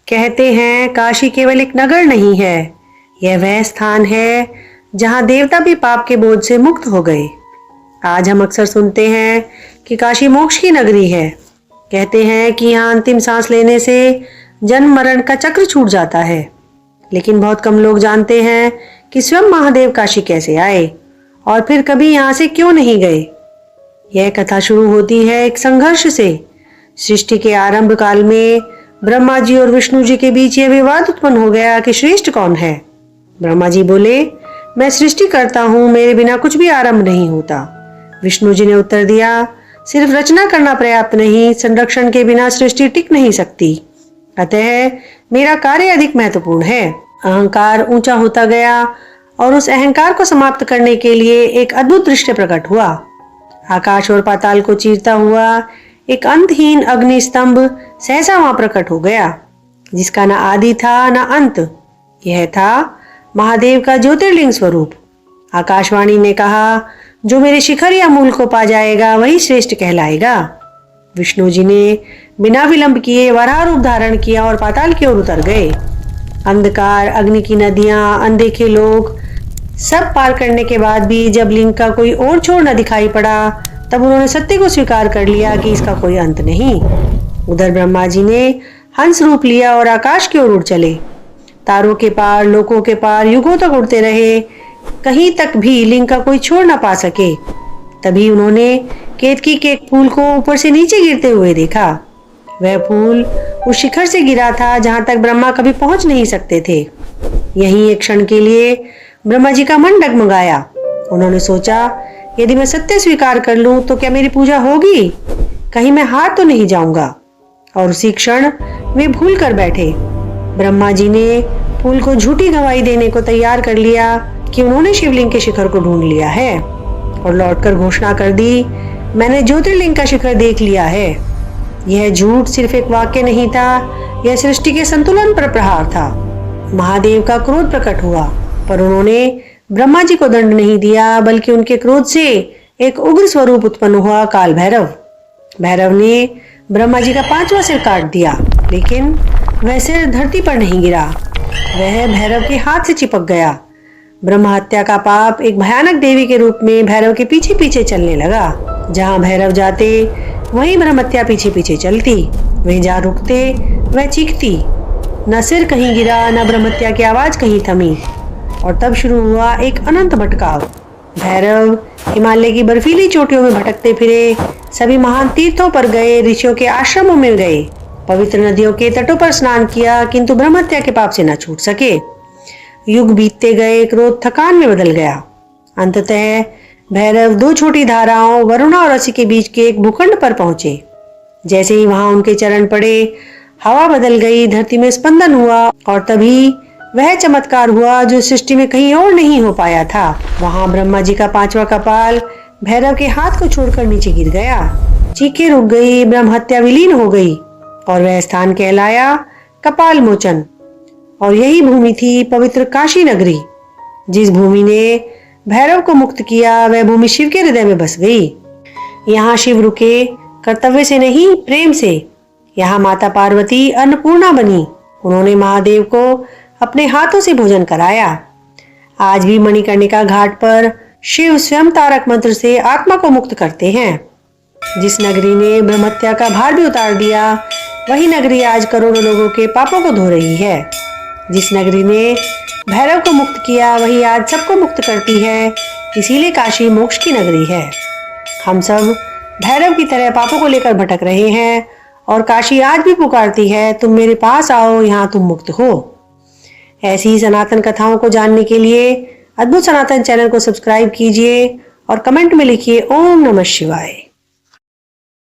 कहते हैं काशी केवल एक नगर नहीं है, यह वह स्थान है जहां देवता भी पाप के बोझ से मुक्त हो गए। आज हम अक्सर सुनते हैं कि काशी मोक्ष की नगरी है। कहते हैं कि यहाँ अंतिम सांस लेने से जन्म मरण का चक्र छूट जाता है। लेकिन बहुत कम लोग जानते हैं कि स्वयं महादेव काशी कैसे आए और फिर कभी यहाँ से क्यों नहीं गए। यह कथा शुरू होती है एक संघर्ष से। सृष्टि के आरंभ काल में ब्रह्मा जी और विष्णु जी के बीच यह विवाद उत्पन्न हो गया कि श्रेष्ठ कौन है। ब्रह्मा जी बोले, मैं सृष्टि करता हूँ, मेरे बिना कुछ भी आरंभ नहीं होता। विष्णु जी ने उत्तर दिया, सिर्फ रचना करना पर्याप्त नहीं, संरक्षण के बिना सृष्टि टिक नहीं सकती। अतः मेरा कार्य अधिक महत्वपूर्ण है। अहंकार ऊंचा होता गया और उस अहंकार को समाप्त करने के लिए एक अद्भुत दृश्य प्रकट हुआ। आकाश और पाताल को चीरता हुआ एक अंतहीन अग्नि स्तंभ सहसा वहां प्रकट हो गया, जिसका न आदि था न अंत। यह था महादेव का ज्योतिर्लिंग स्वरूप। आकाशवाणी ने कहा, जो मेरे शिखर या मूल को पा जाएगा वही श्रेष्ठ कहलाएगा। विष्णु जी ने बिना विलंब किए वराह रूप धारण किया और पाताल की ओर उतर गए। अंधकार, अग्नि की नदियां, अनदेखे लोग सब पार करने के बाद भी जब लिंग का कोई और छोर न दिखाई पड़ा, तब उन्होंने सत्य को स्वीकार कर लिया कि इसका कोई अंत नहीं। उधर ब्रह्मा जी ने हंस रूप लिया और आकाश की ओर उड़ चले। तारों के पार, लोकों के पार युगों तक उड़ते रहे, कहीं तक भी लिंग का कोई छोर न पा सके। तभी उन्होंने केतकी के एक फूल को ऊपर से नीचे गिरते हुए देखा। वह फूल उस शिखर से गिरा था जहां तक ब्रह्मा कभी पहुंच नहीं सकते थे। यहीं एक क्षण के लिए ब्रह्मा जी का मन डगमगाया। उन्होंने सोचा, यदि मैं सत्य स्वीकार कर लूं तो क्या मेरी पूजा होगी? कहीं मैं हार तो नहीं जाऊंगा। और उसी क्षण वे भूल कर बैठे। ब्रह्मा जी ने फूल को झूठी गवाही देने को तैयार कर लिया कि उन्होंने शिवलिंग के शिखर को ढूंढ लिया है और लौटकर घोषणा कर दी, मैंने ज्योतिर्लिंग का शिखर देख लिया है। यह झूठ सिर्फ एक वाक्य नहीं था, यह सृष्टि के संतुलन पर प्रहार था। महादेव का क्रोध प्रकट हुआ, पर उन्होंने ब्रह्मा जी को दंड नहीं दिया, बल्कि उनके क्रोध से एक उग्र स्वरूप उत्पन्न हुआ, काल भैरव। भैरव ने ब्रह्मा जी का 5वां सिर काट दिया, लेकिन वह सिर धरती पर नहीं गिरा, वह भैरव के हाथ से चिपक गया। ब्रह्म हत्या का पाप एक भयानक देवी के रूप में भैरव के पीछे पीछे चलने लगा। जहां भैरव जाते वहीं ब्रह्म हत्या पीछे पीछे चलती, वह जहाँ रुकते वह चीखती। न सिर कहीं गिरा, न ब्रह्म हत्या की आवाज कहीं थमी। और तब शुरू हुआ एक अनंत भटकाव। भैरव हिमालय की बर्फीली चोटियों में भटकते फिरे, सभी महान तीर्थों पर गए, ऋषियों के आश्रमों में गए, पवित्र नदियों के तटों पर स्नान किया, किंतु ब्रह्म हत्या के पाप से न छूट सके। युग बीतते गए, क्रोध थकान में बदल गया। अंततः भैरव 2 छोटी धाराओं वरुणा और असी के बीच के एक भूखंड पर पहुंचे। जैसे ही वहां उनके चरण पड़े, हवा बदल गई, धरती में स्पंदन हुआ और तभी वह चमत्कार हुआ जो सृष्टि में कहीं और नहीं हो पाया था। वहां ब्रह्मा जी का 5वां कपाल भैरव के हाथ को छोड़कर नीचे गिर गया। चीखें रुक गई, ब्रह्म हत्या विलीन हो गई और वह स्थान कहलाया कपाल मोचन। और यही भूमि थी पवित्र काशी नगरी। जिस भूमि ने भैरव को मुक्त किया, वह भूमि शिव के हृदय में बस गई। यहाँ शिव रुके, कर्तव्य से नहीं, प्रेम से। यहाँ माता पार्वती अन्नपूर्णा बनी। उन्होंने महादेव को अपने हाथों से भोजन कराया। आज भी मणिकर्णिका घाट पर शिव स्वयं तारक मंत्र से आत्मा को मुक्त करते हैं। जिस नगरी ने ब्रह्म हत्या का भार भी उतार दिया, वही नगरी आज करोड़ों लोगों के पापों को धो रही है। जिस नगरी ने भैरव को मुक्त किया, वही आज सबको मुक्त करती है। इसीलिए काशी मोक्ष की नगरी है। हम सब भैरव की तरह पापों को लेकर भटक रहे हैं और काशी आज भी पुकारती है, तुम मेरे पास आओ, यहाँ तुम मुक्त हो। ऐसी ही सनातन कथाओं को जानने के लिए अद्भुत सनातन चैनल को सब्सक्राइब कीजिए और कमेंट में लिखिए ओम नमः शिवाय।